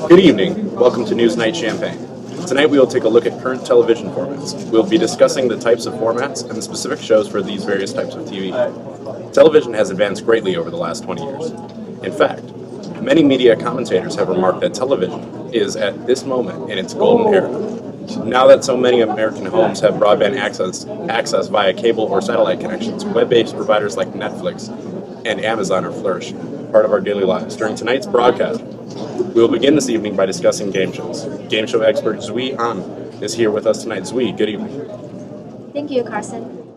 Good evening. Welcome to Newsnight Champaign. Tonight we will take a look at current television formats. We'll be discussing the types of formats and the specific shows for these various types of TV. Television has advanced greatly over the last 20 years. In fact, many media commentators have remarked that television is at this moment in its golden era. Now that so many American homes have broadband access via cable or satellite connections, web-based providers like Netflix and Amazon are flourishing, part of our daily lives. During tonight's broadcast, we will begin this evening by discussing game shows. Game show expert Zuhui is here with us tonight. Zuhui, good evening. Thank you, Carson.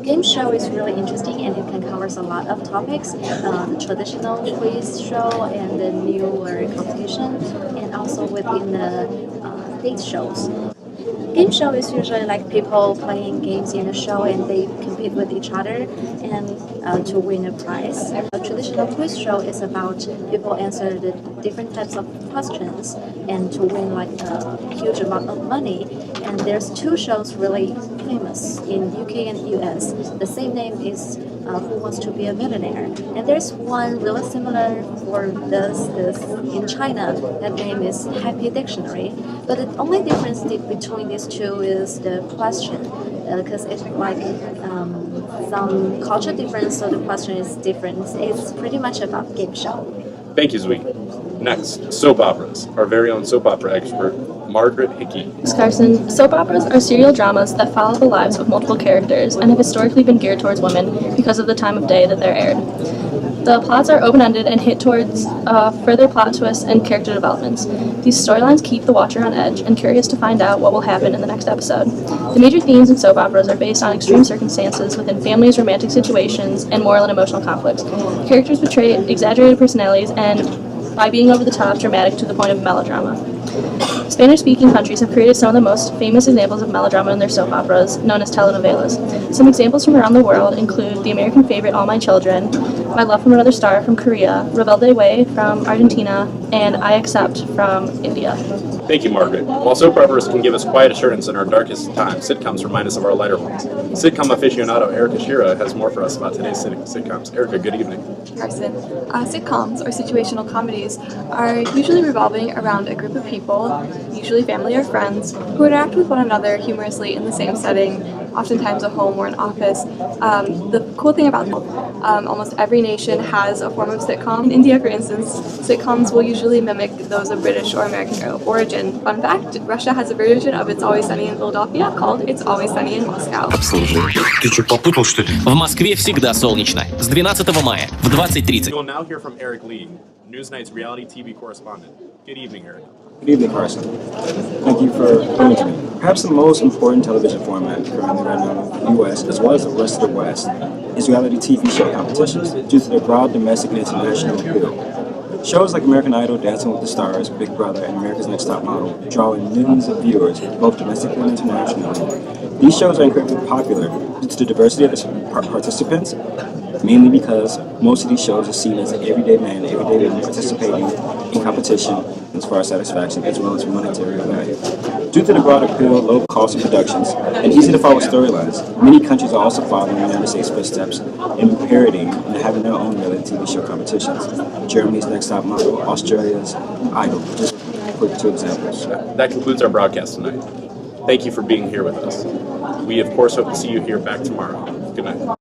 Game show is really interesting and it can cover a lot of topics, the traditional quiz show and the newer competition, and also within the date shows. Game show is usually like people playing games in a show and they compete with each other and to win a prize. A traditional quiz show is about people answer the different types of questions and to win like a huge amount of money. And there's two shows really famous in UK and US. The same name is Who Wants to Be a Millionaire. And there's one really similar for this in China. That name is Happy Dictionary. But the only difference between these two is the question, because it's like some culture difference, so the question is different. It's pretty much about game show. Thank you, Zuhui. Next, soap operas. Our very own soap opera expert, Margaret Hickey. Thanks, Carson. Soap operas are serial dramas that follow the lives of multiple characters and have historically been geared towards women because of the time of day that they're aired. The plots are open-ended and hit towards further plot twists and character developments. These storylines keep the watcher on edge and curious to find out what will happen in the next episode. The major themes in soap operas are based on extreme circumstances within families, romantic situations, and moral and emotional conflicts. Characters portray exaggerated personalities and, by being over the top, dramatic to the point of melodrama. Spanish-speaking countries have created some of the most famous examples of melodrama in their soap operas, known as telenovelas. Some examples from around the world include the American favorite All My Children, My Love from Another Star from Korea, Rebelde Way from Argentina, and I Accept from India. Thank you, Margaret. While soap operas can give us quiet assurance in our darkest times, sitcoms remind us of our lighter ones. Sitcom aficionado Erica Sheeran has more for us about today's sitcoms. Erica, good evening. Carson. Sitcoms, or situational comedies, are usually revolving around a group of people, usually family or friends, who interact with one another humorously in the same setting, oftentimes a home or an office. The cool thing about almost every nation has a form of sitcom. In India, for instance, sitcoms will usually mimic those of British or American origin. Fun fact, Russia has a version of It's Always Sunny in Philadelphia called It's Always Sunny in Moscow. Ты что, попутал, что ли? В Москве всегда солнечно. С 12 мая в 20:30. We will now hear from Eric Lee, Newsnight's reality TV correspondent. Good evening, Eric. Good evening, Carson. Thank you for coming to me. Perhaps the most important television format currently right now in the U.S. as well as the rest of the West is reality TV show competitions due to their broad domestic and international appeal. Shows like American Idol, Dancing with the Stars, Big Brother, and America's Next Top Model draw in millions of viewers, both domestically and internationally. These shows are incredibly popular due to the diversity of the participants, mainly because most of these shows are seen as an everyday man, everyday woman participating in competition as far as satisfaction as well as monetary value. Due to the broad appeal, low cost of productions, and easy to follow storylines, many countries are also following the United States' footsteps in parodying and having their own reality TV show competitions. Germany's Next Top Model, Australia's Idol, just quick two examples. That concludes our broadcast tonight. Thank you for being here with us. We, of course, hope to see you here back tomorrow. Good night.